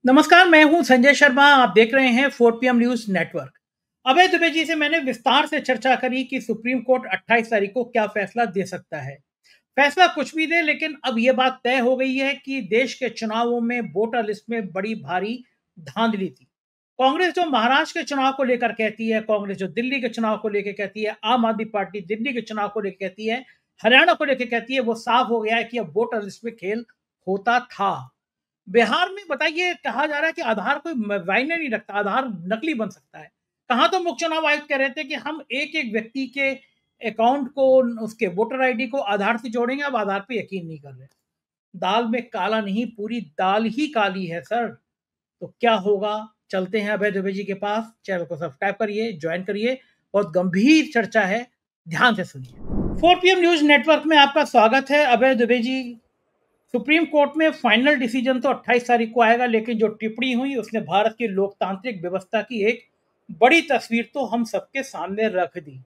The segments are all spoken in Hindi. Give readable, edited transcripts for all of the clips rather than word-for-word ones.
नमस्कार, मैं हूं संजय शर्मा। आप देख रहे हैं 4 PM न्यूज नेटवर्क। अभय दुबे जी से मैंने विस्तार से चर्चा करी कि सुप्रीम कोर्ट 28 तारीख को क्या फैसला दे सकता है। फैसला कुछ भी दे, लेकिन अब यह बात तय हो गई है कि देश के चुनावों में वोटर लिस्ट में बड़ी भारी धांधली थी। कांग्रेस जो महाराष्ट्र के चुनाव को लेकर कहती है, कांग्रेस जो दिल्ली के चुनाव को लेकर कहती है, आम आदमी पार्टी दिल्ली के चुनाव को लेकर कहती है, हरियाणा को लेकर कहती है, वो साफ हो गया है कि अब वोटर लिस्ट में खेल होता था। बिहार में बताइए, कहा जा रहा है कि आधार कोई मायने नहीं रखता, आधार नकली बन सकता है। कहाँ तो मुख्य चुनाव आयुक्त कह रहे थे कि हम एक एक व्यक्ति के अकाउंट को, उसके वोटर आईडी को आधार से जोड़ेंगे। अब आधार पे यकीन नहीं कर रहे। दाल में काला नहीं, पूरी दाल ही काली है सर। तो क्या होगा? चलते हैं अभय दुबे जी के पास। चैनल को सब्सक्राइब करिए, ज्वाइन करिए। बहुत गंभीर चर्चा है, ध्यान से सुनिए। 4 PM न्यूज नेटवर्क में आपका स्वागत है। अभय दुबे जी, सुप्रीम कोर्ट में फाइनल डिसीजन तो 28 तारीख को आएगा, लेकिन जो टिप्पणी हुई उसने भारत की लोकतांत्रिक व्यवस्था की एक बड़ी तस्वीर तो हम सबके सामने रख दी।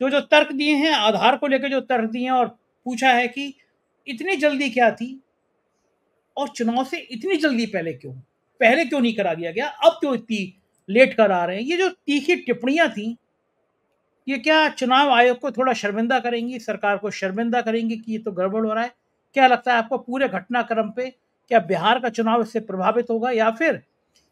जो जो तर्क दिए हैं, आधार को लेकर जो तर्क दिए हैं, और पूछा है कि इतनी जल्दी क्या थी और चुनाव से इतनी जल्दी पहले क्यों नहीं करा दिया गया, अब क्यों इतनी लेट करा रहे हैं। ये जो तीखी टिप्पणियां थी, ये क्या चुनाव आयोग को थोड़ा शर्मिंदा करेंगी, सरकार को शर्मिंदा करेंगी कि ये तो गड़बड़ हो रहा है? क्या लगता है आपको पूरे घटनाक्रम पे? क्या बिहार का चुनाव इससे प्रभावित होगा, या फिर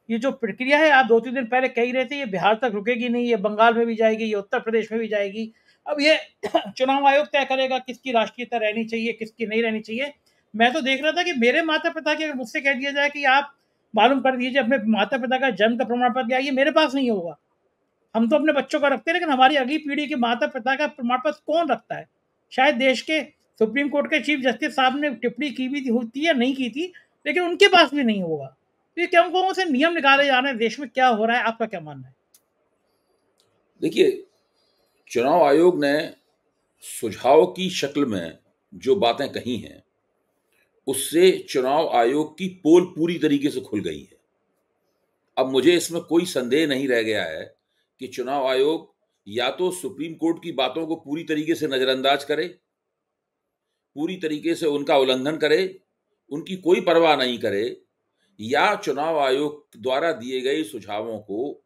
ये जो प्रक्रिया है, आप 2-3 दिन पहले कह ही रहे थे, ये बिहार तक रुकेगी नहीं, ये बंगाल में भी जाएगी, ये उत्तर प्रदेश में भी जाएगी। अब ये चुनाव आयोग तय करेगा किसकी राष्ट्रीयता रहनी चाहिए, किसकी नहीं रहनी चाहिए। मैं तो देख रहा था कि मेरे माता-पिता की, अगर मुझसे कह दिया जाए कि आप मालूम कर दीजिए अपने माता-पिता का जन्म का प्रमाण पत्र, ये मेरे पास नहीं होगा। हम तो अपने बच्चों का रखते हैं, लेकिन हमारी अगली पीढ़ी के माता-पिता का प्रमाण पत्र कौन रखता है? शायद देश के सुप्रीम कोर्ट के चीफ जस्टिस साहब ने टिप्पणी की भी होती या नहीं की थी, लेकिन उनके पास भी नहीं होगा। तो ये कौन-कौन से नियम निकाले जा रहे हैं, देश में क्या हो रहा है, आपका क्या मानना है? देखिए, चुनाव आयोग ने सुझाव की शक्ल में जो बातें कही हैं, उससे चुनाव आयोग की पोल पूरी तरीके से खुल गई है। अब मुझे इसमें कोई संदेह नहीं रह गया है कि चुनाव आयोग या तो सुप्रीम कोर्ट की बातों को पूरी तरीके से नजरअंदाज करे, पूरी तरीके से उनका उल्लंघन करे, उनकी कोई परवाह नहीं करे, या चुनाव आयोग द्वारा दिए गए सुझावों को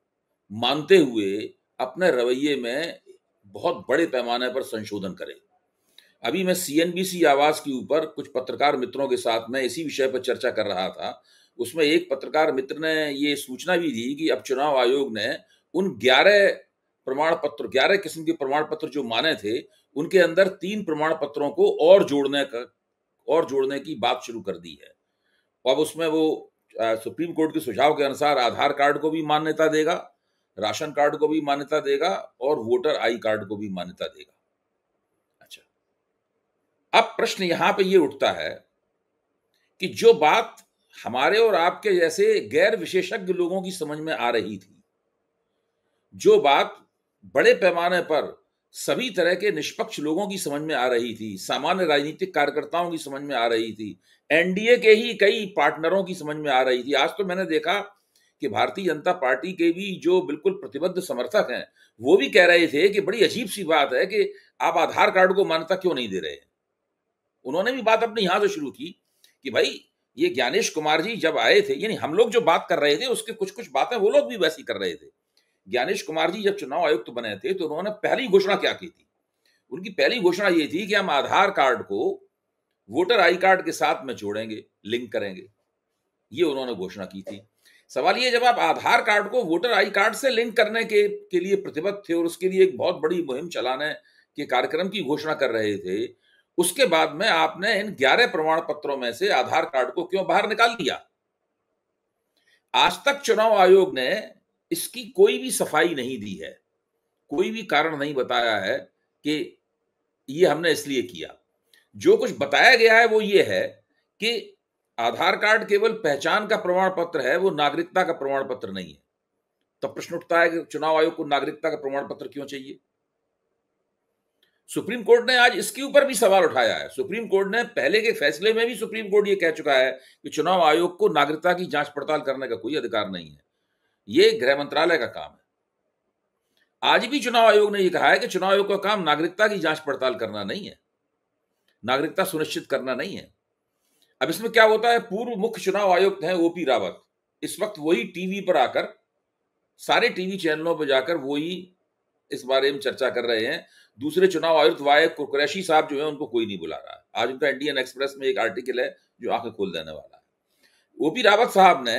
मानते हुए अपने रवैये में बहुत बड़े पैमाने पर संशोधन करे। अभी मैं सीएनबीसी आवाज के ऊपर कुछ पत्रकार मित्रों के साथ में इसी विषय पर चर्चा कर रहा था। उसमें एक पत्रकार मित्र ने ये सूचना भी दी कि अब चुनाव आयोग ने उन 11 किस्म के प्रमाण पत्र जो माने थे, उनके अंदर 3 प्रमाण पत्रों को और जोड़ने की बात शुरू कर दी है। अब उसमें वो सुप्रीम कोर्ट के सुझाव के अनुसार आधार कार्ड को भी मान्यता देगा, राशन कार्ड को भी मान्यता देगा और वोटर आई कार्ड को भी मान्यता देगा। अच्छा, अब प्रश्न यहां पे ये उठता है कि जो बात हमारे और आपके जैसे गैर विशेषज्ञ लोगों की समझ में आ रही थी, जो बात बड़े पैमाने पर सभी तरह के निष्पक्ष लोगों की समझ में आ रही थी, सामान्य राजनीतिक कार्यकर्ताओं की समझ में आ रही थी, एनडीए के ही कई पार्टनरों की समझ में आ रही थी। आज तो मैंने देखा कि भारतीय जनता पार्टी के भी जो बिल्कुल प्रतिबद्ध समर्थक हैं, वो भी कह रहे थे कि बड़ी अजीब सी बात है कि आप आधार कार्ड को मान्यता क्यों नहीं दे रहे हैं। उन्होंने भी बात अपने यहां से शुरू की कि भाई, ये ज्ञानेश कुमार जी जब आए थे, यानी हम लोग जो बात कर रहे थे उसके कुछ कुछ बातें वो लोग भी वैसी कर रहे थे। ज्ञानेश कुमार जी जब चुनाव आयुक्त बने थे तो उन्होंने पहली घोषणा क्या की थी? उनकी पहली घोषणा ये थी कि हम आधार कार्ड को वोटर आई कार्ड के साथ में जोड़ेंगे, लिंक करेंगे। ये उन्होंने घोषणा की थी। सवाल ये, जब आप आधार कार्ड को वोटर आई कार्ड से लिंक करने के लिए प्रतिबद्ध थे और उसके लिए एक बहुत बड़ी मुहिम चलाने के कार्यक्रम की घोषणा कर रहे थे, उसके बाद में आपने इन 11 प्रमाण पत्रों में से आधार कार्ड को क्यों बाहर निकाल दिया? आज तक चुनाव आयोग ने इसकी कोई भी सफाई नहीं दी है, कोई भी कारण नहीं बताया है कि ये हमने इसलिए किया। जो कुछ बताया गया है वो ये है कि आधार कार्ड केवल पहचान का प्रमाण पत्र है, वो नागरिकता का प्रमाण पत्र नहीं है। तब प्रश्न उठता है कि चुनाव आयोग को नागरिकता का प्रमाण पत्र क्यों चाहिए? सुप्रीम कोर्ट ने आज इसके ऊपर भी सवाल उठाया है। सुप्रीम कोर्ट ने पहले के फैसले में भी सुप्रीम कोर्ट ये कह चुका है कि चुनाव आयोग को नागरिकता की जांच पड़ताल करने का कोई अधिकार नहीं है, ये गृह मंत्रालय का काम है। आज भी चुनाव आयोग ने यह कहा है कि चुनाव आयोग का काम नागरिकता की जांच पड़ताल करना नहीं है, नागरिकता सुनिश्चित करना नहीं है। अब इसमें क्या होता है, पूर्व मुख्य चुनाव आयुक्त हैं ओपी रावत, इस वक्त वही टीवी पर आकर, सारे टीवी चैनलों पर जाकर वही इस बारे में चर्चा कर रहे हैं। दूसरे चुनाव आयुक्त वाय कुरैशी साहब जो है उनको कोई नहीं बुला रहा। आज उनका इंडियन एक्सप्रेस में एक आर्टिकल है जो आंखें खोल देने वाला है। ओपी रावत साहब ने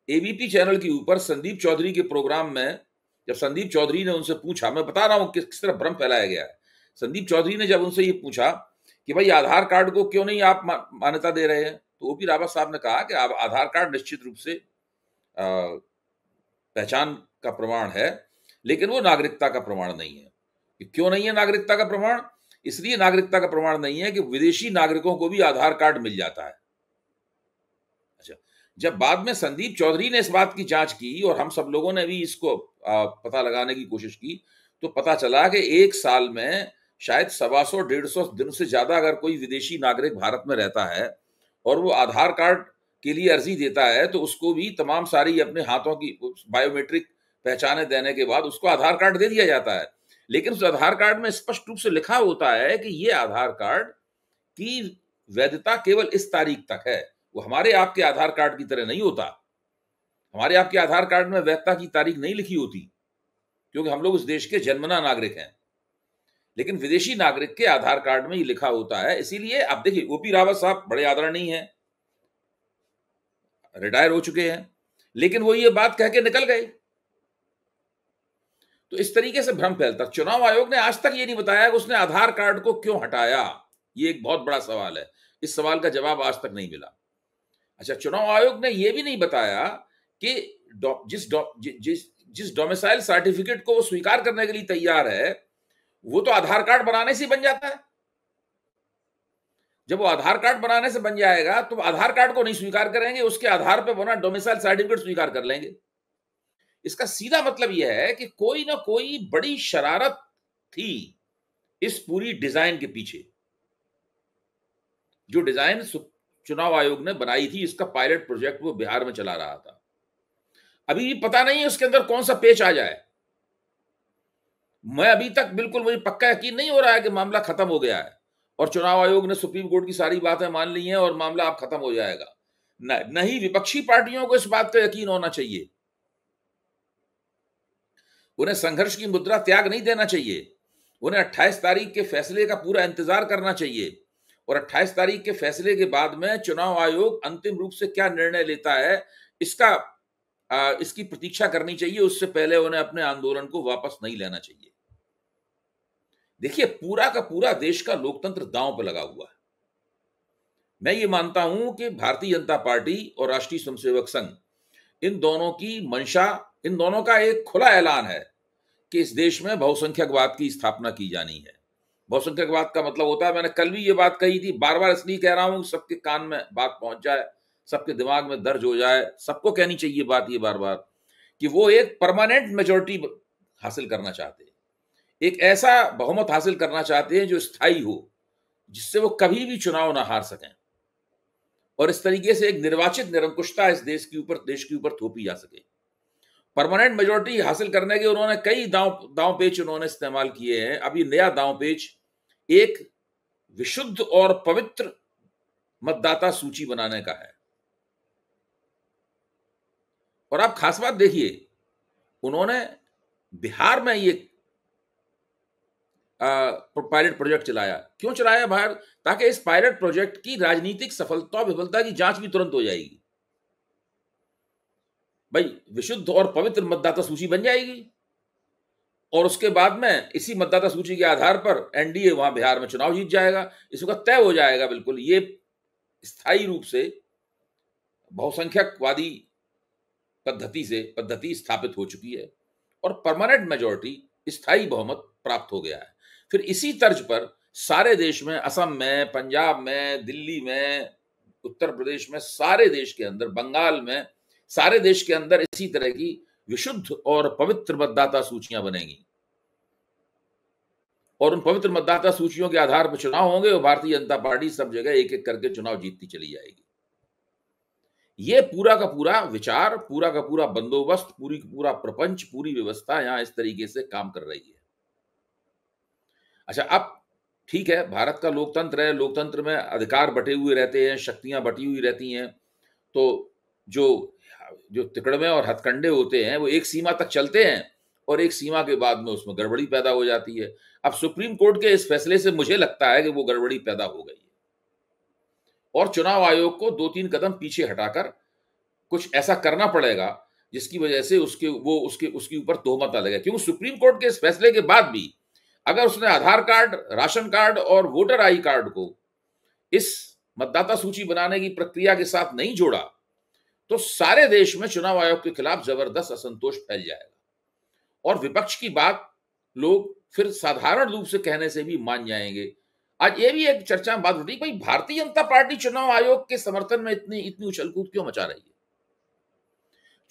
एबीपी चैनल के ऊपर संदीप चौधरी के प्रोग्राम में, जब संदीप चौधरी ने उनसे पूछा, मैं बता रहा हूं किस तरह भ्रम फैलाया गया है। संदीप चौधरी ने जब उनसे ये पूछा कि भाई आधार कार्ड को क्यों नहीं आप मान्यता दे रहे हैं, तो ओपी रावत साहब ने कहा कि आधार कार्ड निश्चित रूप से पहचान का प्रमाण है, लेकिन वो नागरिकता का प्रमाण नहीं है। क्यों नहीं है नागरिकता का प्रमाण? इसलिए नागरिकता का प्रमाण नहीं है कि विदेशी नागरिकों को भी आधार कार्ड मिल जाता है। अच्छा, जब बाद में संदीप चौधरी ने इस बात की जांच की और हम सब लोगों ने भी इसको पता लगाने की कोशिश की, तो पता चला कि एक साल में शायद 125-150 दिन से ज्यादा अगर कोई विदेशी नागरिक भारत में रहता है और वो आधार कार्ड के लिए अर्जी देता है, तो उसको भी तमाम सारी अपने हाथों की बायोमेट्रिक पहचाने देने के बाद उसको आधार कार्ड दे दिया जाता है। लेकिन उस आधार कार्ड में स्पष्ट रूप से लिखा होता है कि ये आधार कार्ड की वैधता केवल इस तारीख तक है। वो हमारे आपके आधार कार्ड की तरह नहीं होता। हमारे आपके आधार कार्ड में वैधता की तारीख नहीं लिखी होती, क्योंकि हम लोग उस देश के जन्मना नागरिक हैं। लेकिन विदेशी नागरिक के आधार कार्ड में ये लिखा होता है। इसीलिए अब देखिए, ओपी रावत साहब बड़े आदरणीय हैं, रिटायर हो चुके हैं, लेकिन वो ये बात कह के निकल गए। तो इस तरीके से भ्रम फैलता। चुनाव आयोग ने आज तक ये नहीं बताया कि उसने आधार कार्ड को क्यों हटाया। ये एक बहुत बड़ा सवाल है। इस सवाल का जवाब आज तक नहीं मिला। अच्छा, चुनाव आयोग ने यह भी नहीं बताया कि जिस डोमिसाइल सर्टिफिकेट को वो स्वीकार करने के लिए तैयार है, वो तो आधार कार्ड बनाने से बन जाता है। जब वो आधार कार्ड बनाने से बन जाएगा तो आधार कार्ड को नहीं स्वीकार करेंगे, उसके आधार पर बना डोमिसाइल सर्टिफिकेट स्वीकार कर लेंगे। इसका सीधा मतलब यह है कि कोई ना कोई बड़ी शरारत थी इस पूरी डिजाइन के पीछे। जो डिजाइन चुनाव आयोग ने बनाई थी, इसका पायलट प्रोजेक्ट वो बिहार में चला रहा था। अभी भी पता नहीं है उसके अंदर कौन सा पेच आ जाए। मैं अभी तक बिल्कुल मुझे पक्का यकीन नहीं हो रहा है कि मामला खत्म हो गया है और चुनाव आयोग ने सुप्रीम कोर्ट की सारी बातें मान ली हैं और मामला अब खत्म हो जाएगा। नहीं, विपक्षी पार्टियों को इस बात का यकीन होना चाहिए। उन्हें संघर्ष की मुद्रा त्याग नहीं देना चाहिए। उन्हें 28 तारीख के फैसले का पूरा इंतजार करना चाहिए और 28 तारीख के फैसले के बाद में चुनाव आयोग अंतिम रूप से क्या निर्णय लेता है, इसकी प्रतीक्षा करनी चाहिए। उससे पहले उन्हें अपने आंदोलन को वापस नहीं लेना चाहिए। देखिए, पूरा का पूरा देश का लोकतंत्र दांव पर लगा हुआ है। मैं ये मानता हूं कि भारतीय जनता पार्टी और राष्ट्रीय स्वयंसेवक संघ, इन दोनों की मंशा, इन दोनों का एक खुला ऐलान है कि इस देश में बहुसंख्यकवाद की स्थापना की जानी है। बहुसंख्यकवाद का मतलब होता है, मैंने कल भी ये बात कही थी, बार बार इसलिए कह रहा हूं सबके कान में बात पहुंच जाए, सबके दिमाग में दर्ज हो जाए, सबको कहनी चाहिए बात ये बार बार, कि वो एक परमानेंट मेजोरिटी हासिल करना चाहते हैं, एक ऐसा बहुमत हासिल करना चाहते हैं जो स्थायी हो, जिससे वो कभी भी चुनाव ना हार सकें और इस तरीके से एक निर्वाचित निरंकुशता इस देश के ऊपर थोपी जा सके। परमानेंट मेजोरिटी हासिल करने के उन्होंने कई दांव पेच उन्होंने इस्तेमाल किए हैं। अब ये नया दांव पेच एक विशुद्ध और पवित्र मतदाता सूची बनाने का है। और आप खास बात देखिए, उन्होंने बिहार में ये पायलट प्रोजेक्ट चलाया। क्यों चलाया बाहर? ताकि इस पायलट प्रोजेक्ट की राजनीतिक सफलता विफलता की जांच भी तुरंत हो जाएगी। भाई, विशुद्ध और पवित्र मतदाता सूची बन जाएगी और उसके बाद में इसी मतदाता सूची के आधार पर एनडीए वहां बिहार में चुनाव जीत जाएगा। इसका तय हो जाएगा बिल्कुल। ये स्थायी रूप से बहुसंख्यकवादी पद्धति स्थापित हो चुकी है और परमानेंट मेजोरिटी, स्थायी बहुमत प्राप्त हो गया है। फिर इसी तर्ज पर सारे देश में, असम में, पंजाब में, दिल्ली में, उत्तर प्रदेश में, सारे देश के अंदर, बंगाल में, सारे देश के अंदर इसी तरह की विशुद्ध और पवित्र मतदाता सूचियां बनेंगी और उन पवित्र मतदाता सूचियों के आधार पर चुनाव होंगे और भारतीय जनता पार्टी सब जगह एक एक करके चुनाव जीतती चली जाएगी। यह पूरा का पूरा विचार, पूरा का पूरा बंदोबस्त, पूरा प्रपंच, पूरी व्यवस्था यहां इस तरीके से काम कर रही है। अच्छा, अब ठीक है, भारत का लोकतंत्र है, लोकतंत्र में अधिकार बटे हुए रहते हैं, शक्तियां बटी हुई रहती हैं, तो जो जो तिकड़मे और हथकंडे होते हैं वो एक सीमा तक चलते हैं और एक सीमा के बाद में उसमें गड़बड़ी पैदा हो जाती है। अब सुप्रीम कोर्ट के इस फैसले से मुझे लगता है कि वो गड़बड़ी पैदा हो गई है और चुनाव आयोग को 2-3 कदम पीछे हटाकर कुछ ऐसा करना पड़ेगा जिसकी वजह से उसके ऊपर तोहमत ना लगे। क्योंकि सुप्रीम कोर्ट के इस फैसले के बाद भी अगर उसने आधार कार्ड, राशन कार्ड और वोटर आई कार्ड को इस मतदाता सूची बनाने की प्रक्रिया के साथ नहीं जोड़ा तो सारे देश में चुनाव आयोग के खिलाफ जबरदस्त असंतोष फैल जाएगा और विपक्ष की बात लोग फिर साधारण रूप से कहने से भी मान जाएंगे। आज ये भी एक चर्चा में बात उठी, भाई भारतीय जनता पार्टी चुनाव आयोग के समर्थन में इतनी इतनी उछलकूद क्यों मचा रही है?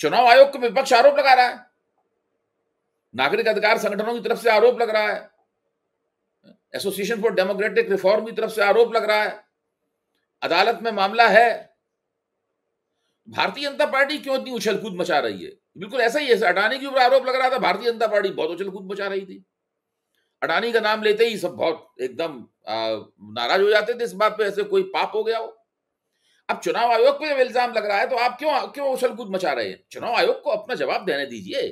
चुनाव आयोग को विपक्ष आरोप लगा रहा है, नागरिक अधिकार संगठनों की तरफ से आरोप लग रहा है, एसोसिएशन फॉर डेमोक्रेटिक रिफॉर्म की तरफ से आरोप लग रहा है, अदालत में मामला है। भारतीय जनता पार्टी क्यों इतनी उछलकूद मचा रही है? बिल्कुल ऐसा ही है, अडानी के ऊपर आरोप लग रहा था, भारतीय जनता पार्टी बहुत उछलकूद मचा रही थी। अडानी का नाम लेते ही सब बहुत एकदम नाराज हो जाते थे इस बात पे, ऐसे कोई पाप हो गया हो। अब चुनाव आयोग पे जब इल्जाम लग रहा है तो आप क्यों उछलकूद मचा रहे हैं? चुनाव आयोग को अपना जवाब देने दीजिए।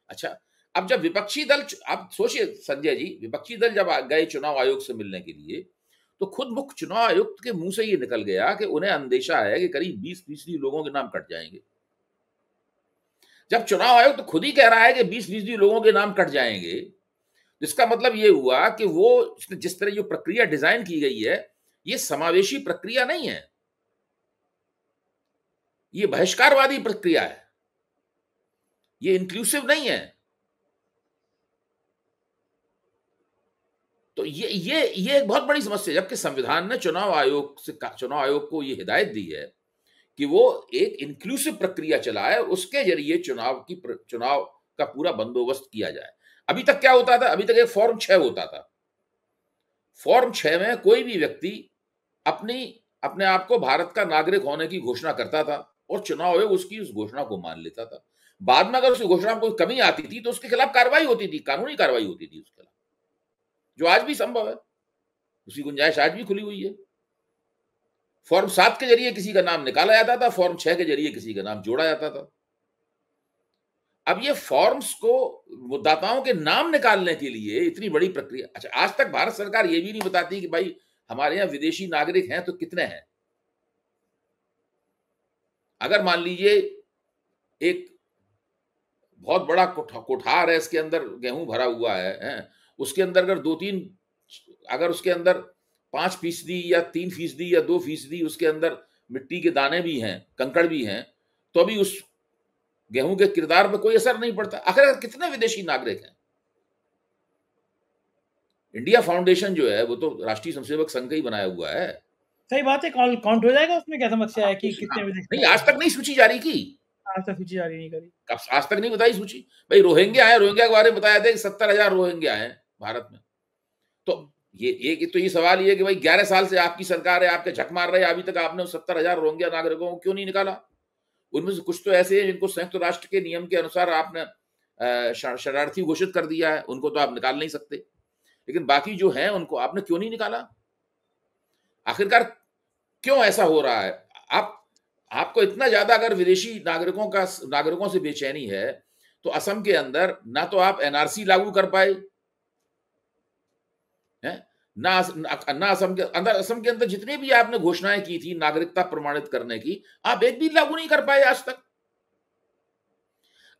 अच्छा, अब जब विपक्षी दल, आप सोचिए संजय जी, विपक्षी दल जब गए चुनाव आयोग से मिलने के लिए तो खुद मुख्य चुनाव आयुक्त के मुंह से ये निकल गया कि उन्हें अंदेशा है कि करीब 20% लोगों के नाम कट जाएंगे। जब चुनाव आयोग तो खुद ही कह रहा है कि 20% लोगों के नाम कट जाएंगे, इसका मतलब ये हुआ कि वो जिस तरह जो प्रक्रिया डिजाइन की गई है ये समावेशी प्रक्रिया नहीं है, ये बहिष्कारवादी प्रक्रिया है, ये इंक्लूसिव नहीं है। तो ये एक बहुत बड़ी समस्या है, जबकि संविधान ने चुनाव आयोग को ये हिदायत दी है कि वो एक इंक्लूसिव प्रक्रिया चलाए, उसके जरिए चुनाव का पूरा बंदोबस्त किया जाए। अभी तक क्या होता था? अभी तक एक फॉर्म 6 होता था। फॉर्म 6 में कोई भी व्यक्ति अपने आप को भारत का नागरिक होने की घोषणा करता था और चुनाव आयोग उसकी उस घोषणा को मान लेता था। बाद में अगर उसकी घोषणा में कोई कमी आती थी तो उसके खिलाफ कार्रवाई होती थी, कानूनी कार्रवाई होती थी उसके खिलाफ, जो आज भी संभव है, उसकी गुंजाइश आज भी खुली हुई है। फॉर्म 7 के जरिए किसी का नाम निकाला जाता था, फॉर्म 6 के जरिए किसी का नाम जोड़ा जाता था। अब ये फॉर्म्स को मतदाताओं के नाम निकालने के लिए इतनी बड़ी प्रक्रिया। अच्छा, आज तक भारत सरकार ये भी नहीं बताती कि भाई हमारे यहां विदेशी नागरिक हैं तो कितने हैं। अगर मान लीजिए एक बहुत बड़ा कोठार है, इसके अंदर गेहूं भरा हुआ है, उसके अंदर अगर 2-3, अगर उसके अंदर 5% या 3% या 2% उसके अंदर मिट्टी के दाने भी हैं, कंकड़ भी हैं, तो अभी उस गेहूं के किरदार पर कोई असर नहीं पड़ता। आखिर कितने विदेशी नागरिक हैं? इंडिया फाउंडेशन जो है वो तो राष्ट्रीय स्वयंसेवक संघ का ही बनाया हुआ है। सही बात है, काउंट हो जाएगा उसमें, क्या समस्या है कि कितने विदेशी? नहीं, आज तक नहीं सूची जारी की, आज तक सूची जारी नहीं करी, आज तक नहीं बताई सूची। भाई रोहिंग्या है, रोहिंग्या के बारे में बताया था कि 70,000 रोहिंग्या हैं भारत में। तो ये सवाल ये कि भाई 11 साल से आपकी सरकार है, आपके झक मार रहे हैं, अभी तक आपने 70,000 रोहिंग्या नागरिकों को क्यों नहीं निकाला? उनमें से कुछ तो ऐसे हैं जिनको संयुक्त राष्ट्र के नियम के अनुसार आपने शरणार्थी घोषित कर दिया है, उनको तो आप निकाल नहीं सकते, लेकिन बाकी जो हैं उनको आपने क्यों नहीं निकाला? आखिरकार क्यों ऐसा हो रहा है? आपको इतना ज्यादा अगर विदेशी नागरिकों से बेचैनी है तो असम के अंदर ना तो आप एनआरसी लागू कर पाए हैं, ना असम के अंदर जितने भी आपने घोषणाएं की थी नागरिकता प्रमाणित करने की, आप एक भी लागू नहीं कर पाए आज तक।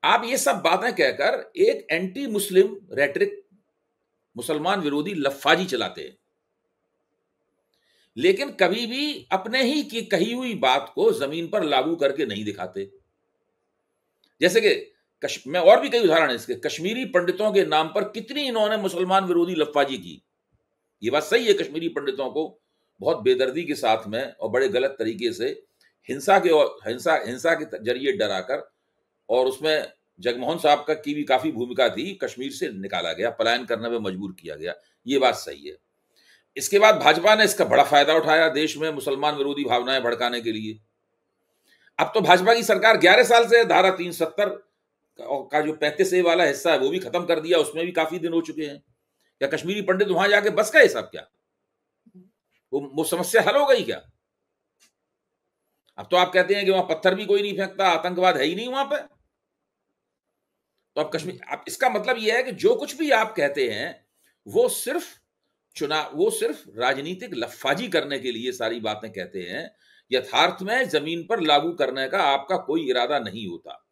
आप ये सब बातें कहकर एक एंटी मुस्लिम रेटरिक, मुसलमान विरोधी लफ्फाजी चलाते हैं, लेकिन कभी भी अपने ही की कही हुई बात को जमीन पर लागू करके नहीं दिखाते। जैसे कि मैं और भी कई उदाहरण है इसके, कश्मीरी पंडितों के नाम पर कितनी इन्होंने मुसलमान विरोधी लफ्फाजी की। ये बात सही है, कश्मीरी पंडितों को बहुत बेदर्दी के साथ में और बड़े गलत तरीके से हिंसा के जरिए डराकर, और उसमें जगमोहन साहब की भी काफी भूमिका थी, कश्मीर से निकाला गया, पलायन करने में मजबूर किया गया। ये बात सही है। इसके बाद भाजपा ने इसका बड़ा फायदा उठाया देश में मुसलमान विरोधी भावनाएं भड़काने के लिए। अब तो भाजपा की सरकार 11 साल से धारा 370 का जो 35A वाला हिस्सा है वो भी खत्म कर दिया, उसमें भी काफी दिन हो चुके हैं। क्या कश्मीरी पंडित वहां जाके बस गए सब? क्या वो समस्या हल हो गई क्या? अब तो आप कहते हैं कि वहां पत्थर भी कोई नहीं फेंकता, आतंकवाद है ही नहीं वहां पे। तो अब कश्मीर, अब इसका मतलब यह है कि जो कुछ भी आप कहते हैं वो सिर्फ राजनीतिक लफाजी करने के लिए सारी बातें कहते हैं। यथार्थ में जमीन पर लागू करने का आपका कोई इरादा नहीं होता।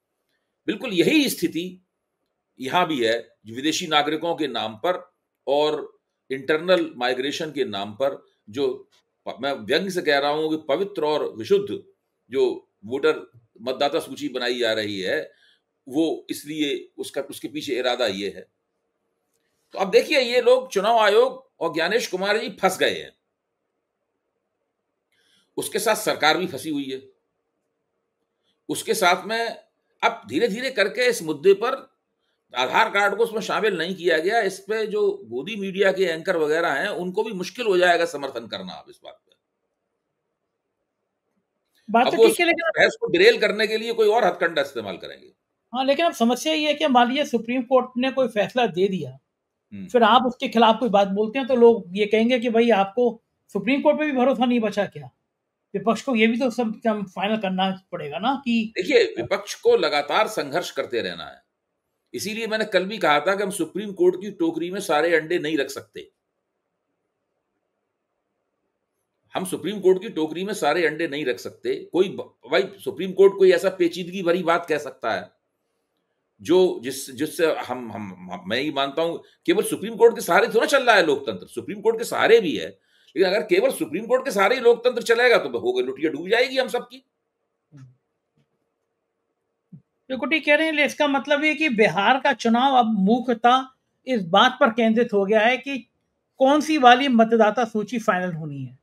बिल्कुल यही स्थिति यहां भी है, विदेशी नागरिकों के नाम पर और इंटरनल माइग्रेशन के नाम पर, जो मैं व्यंग से कह रहा हूं कि पवित्र और विशुद्ध जो वोटर मतदाता सूची बनाई जा रही है, वो इसलिए उसके पीछे इरादा ये है। तो अब देखिए, ये लोग, चुनाव आयोग और ज्ञानेश कुमार जी फंस गए हैं, उसके साथ सरकार भी फंसी हुई है। उसके साथ में अब धीरे धीरे करके इस मुद्दे पर आधार कार्ड को उसमें शामिल नहीं किया गया, इस पे जो गोदी मीडिया के एंकर वगैरह हैं उनको भी मुश्किल हो जाएगा समर्थन करना अब इस बात पे। बात अब तो वो ठीक है, लेकिन बहस को डिरेल करने के लिए कोई और हथकंडा इस्तेमाल करेंगे। हाँ, लेकिन अब समस्या ये है कि मान लीजिए सुप्रीम कोर्ट ने कोई फैसला दे दिया, हम्म। फिर आप उसके खिलाफ कोई बात बोलते हैं तो लोग ये कहेंगे कि भाई आपको सुप्रीम कोर्ट पे भी भरोसा नहीं बचा क्या? विपक्ष को ये भी तो सब फाइनल करना पड़ेगा ना कि देखिए, विपक्ष को लगातार संघर्ष करते रहना है। इसीलिए मैंने कल भी कहा था कि हम सुप्रीम कोर्ट की टोकरी में सारे अंडे नहीं रख सकते। हम सुप्रीम कोर्ट की टोकरी में सारे अंडे नहीं रख सकते। कोई भाई सुप्रीम कोर्ट कोई ऐसा पेचीदगी भरी बात कह सकता है जो जिससे मैं ही मानता हूं केवल सुप्रीम कोर्ट के सहारे थोड़ा चल रहा है लोकतंत्र, सुप्रीम कोर्ट के सहारे भी है, लेकिन अगर केवल सुप्रीम कोर्ट के सहारे ही लोकतंत्र चलेगा तो हो गई, लुटिया डूब जाएगी हम सबकी। त्रिकुटी कह रहे हैं, इसका मतलब ये कि बिहार का चुनाव अब मुख्यतः इस बात पर केंद्रित हो गया है कि कौन सी वाली मतदाता सूची फाइनल होनी है,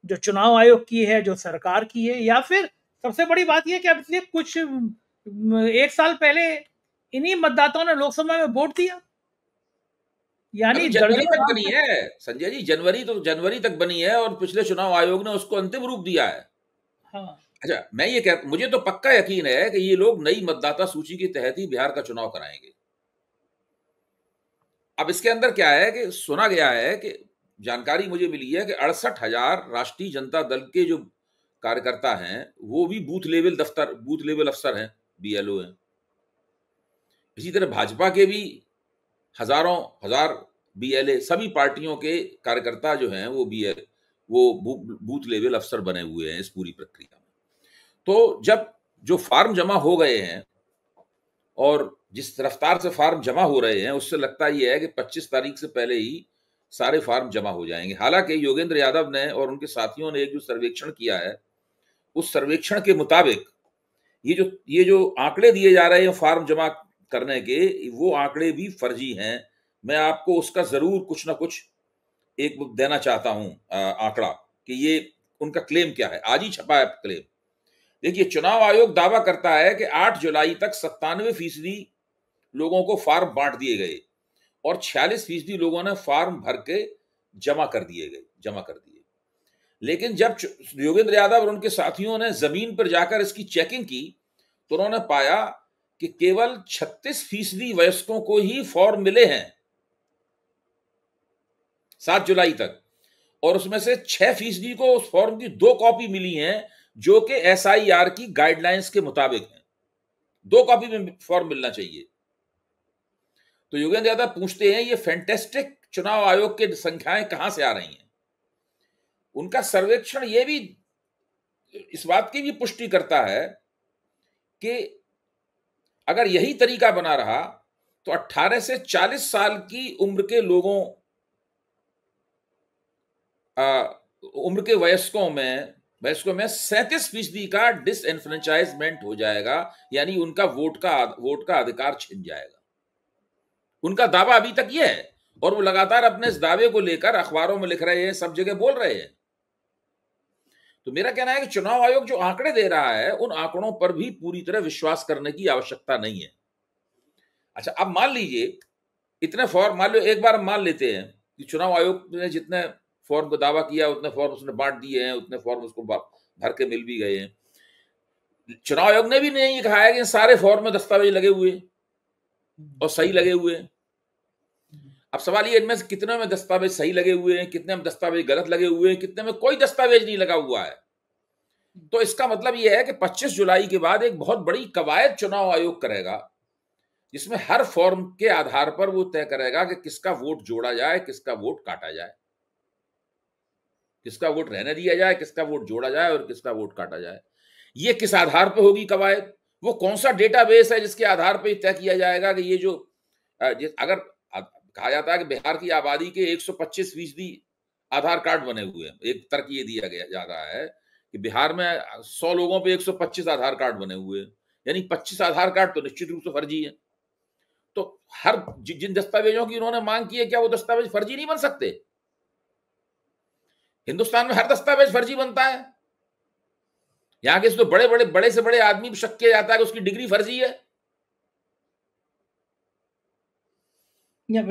जो चुनाव आयोग की है, जो सरकार की है, या फिर सबसे बड़ी बात यह कि अब से कुछ एक साल पहले इन्हीं मतदाताओं ने लोकसभा में वोट दिया, अभी यानी जनवरी दर्जनों तक लाख बनी है संजय जी, जनवरी तक बनी है और पिछले चुनाव आयोग ने उसको अंतिम रूप दिया है। हाँ, अच्छा, मैं ये कहता, मुझे तो पक्का यकीन है कि ये लोग नई मतदाता सूची के तहत ही बिहार का चुनाव कराएंगे। अब इसके अंदर क्या है कि सुना गया है कि जानकारी मुझे मिली है कि 68,000 राष्ट्रीय जनता दल के जो कार्यकर्ता हैं वो भी बूथ लेवल अफसर हैं, बीएलओ हैं। इसी तरह भाजपा के भी हजारों हजार बीएलए, सभी पार्टियों के कार्यकर्ता जो हैं वो बूथ लेवल अफसर बने हुए हैं इस पूरी प्रक्रिया में। तो जब जो फार्म जमा हो गए हैं और जिस रफ्तार से फार्म जमा हो रहे हैं, उससे लगता यह है कि 25 तारीख से पहले ही सारे फार्म जमा हो जाएंगे। हालांकि योगेंद्र यादव ने और उनके साथियों ने एक जो सर्वेक्षण किया है, उस सर्वेक्षण के मुताबिक ये जो आंकड़े दिए जा रहे हैं फार्म जमा करने के, वो आंकड़े भी फर्जी हैं। मैं आपको उसका जरूर कुछ ना कुछ एक देना चाहता हूं आंकड़ा, कि ये उनका क्लेम क्या है। आज ही छपा है क्लेम। देखिए, चुनाव आयोग दावा करता है कि 8 जुलाई तक 97% लोगों को फार्म बांट दिए गए और 46% लोगों ने फार्म भर के जमा कर दिए। लेकिन जब योगेंद्र यादव और उनके साथियों ने जमीन पर जाकर इसकी चेकिंग की तो उन्होंने पाया कि केवल 36% वयस्कों को ही फॉर्म मिले हैं 7 जुलाई तक, और उसमें से 6% को उस फॉर्म की 2 कॉपी मिली हैं जो कि एसआईआर की गाइडलाइंस के मुताबिक है। 2 कॉपी में फॉर्म मिलना चाहिए। तो योगेंद्र यादव पूछते हैं, ये फैंटेस्टिक चुनाव आयोग की संख्याएं कहां से आ रही हैं? उनका सर्वेक्षण ये भी इस बात की भी पुष्टि करता है कि अगर यही तरीका बना रहा तो 18 से 40 साल की उम्र के लोगों उम्र के वयस्कों में 37% का डिसएनफ्रेंचाइजमेंट हो जाएगा, यानी उनका वोट का अधिकार छिन जाएगा। उनका दावा अभी तक यह है और वो लगातार अपने इस दावे को लेकर अखबारों में लिख रहे हैं, सब जगह बोल रहे हैं। तो मेरा कहना है कि चुनाव आयोग जो आंकड़े दे रहा है उन आंकड़ों पर भी पूरी तरह विश्वास करने की आवश्यकता नहीं है। अच्छा, अब मान लीजिए इतने फॉर्म, मान लो एक बार हम मान लेते हैं कि चुनाव आयोग ने जितने फॉर्म को दावा किया उतने फॉर्म उसने बांट दिए हैं, उतने फॉर्म उसको भर के मिल भी गए हैं। चुनाव आयोग ने भी नहीं कहा है कि सारे फॉर्म में दस्तावेज लगे हुए और सही लगे हुए हैं। अब सवाल ये, इनमें से कितने में दस्तावेज सही लगे हुए हैं, कितने में दस्तावेज गलत लगे हुए हैं, कितने में कोई दस्तावेज नहीं लगा हुआ है। तो इसका मतलब यह है कि 25 जुलाई के बाद एक बहुत बड़ी कवायद चुनाव आयोग करेगा, जिसमें हर फॉर्म के आधार पर वो तय करेगा कि किसका वोट जोड़ा जाए, किसका वोट काटा जाए, किसका वोट रहने दिया जाए, किसका वोट जोड़ा जाए और किसका वोट काटा जाए। ये किस आधार पर होगी कवायद, वो कौन सा डेटाबेस है जिसके आधार पर तय किया जाएगा कि ये जो अगर कहा जाता है कि बिहार की आबादी के 125% आधार कार्ड बने हुए हैं, एक तर्क ये दिया गया जा रहा है कि बिहार में 100 लोगों पे 125 आधार कार्ड बने हुए हैं, यानी 25 आधार कार्ड तो निश्चित रूप से फर्जी है। तो हर जिन दस्तावेजों की उन्होंने मांग की है, क्या वो दस्तावेज फर्जी नहीं बन सकते? हिंदुस्तान में हर दस्तावेज फर्जी बनता है। यहां के तो बड़े से बड़े आदमी भी शक किया जाता है कि उसकी डिग्री फर्जी है।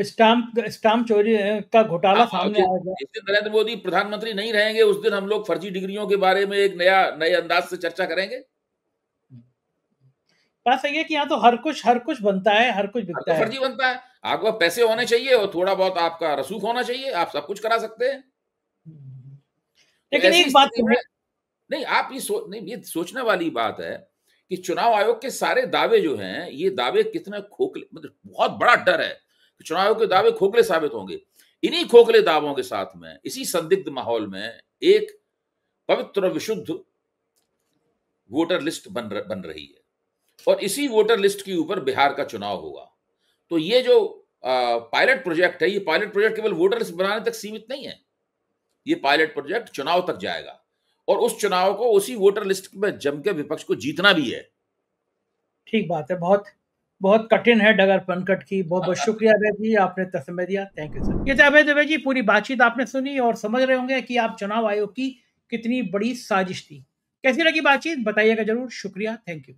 स्टाम्प चोरी का घोटाला सामने आएगा। जिस दिन नरेंद्र मोदी प्रधानमंत्री नहीं रहेंगे, उस दिन हम लोग फर्जी डिग्रियों के बारे में एक नए अंदाज से चर्चा करेंगे। बात सही है कि यहाँ तो हर कुछ बनता है, हर कुछ बिकता है। फर्जी बनता है। आपको पैसे होने चाहिए और थोड़ा बहुत आपका रसूख होना चाहिए, आप सब कुछ करा सकते हैं। लेकिन एक बात नहीं, आप ये सोचने वाली बात है कि चुनाव आयोग के सारे दावे जो हैं, ये दावे कितने खोखले, मतलब बहुत बड़ा डर है कि चुनाव आयोग के दावे खोखले साबित होंगे। इन्हीं खोखले दावों के साथ में, इसी संदिग्ध माहौल में एक पवित्र और विशुद्ध वोटर लिस्ट बन रही है, और इसी वोटर लिस्ट के ऊपर बिहार का चुनाव होगा। तो ये जो पायलट प्रोजेक्ट है, ये पायलट प्रोजेक्ट केवल वोटर लिस्ट बनाने तक सीमित नहीं है। ये पायलट प्रोजेक्ट चुनाव तक जाएगा, और उस चुनाव को उसी वोटर लिस्ट में जम के विपक्ष को जीतना भी है। ठीक बात है। बहुत बहुत कठिन है डगर पनकट की। बहुत बहुत शुक्रिया अभय जी, आपने समय दिया। Thank you sir. ये थे अभय दुबे जी। पूरी बातचीत आपने सुनी और समझ रहे होंगे कि आप चुनाव आयोग की कितनी बड़ी साजिश थी। कैसी लगी बातचीत बताइएगा जरूर। शुक्रिया। Thank you.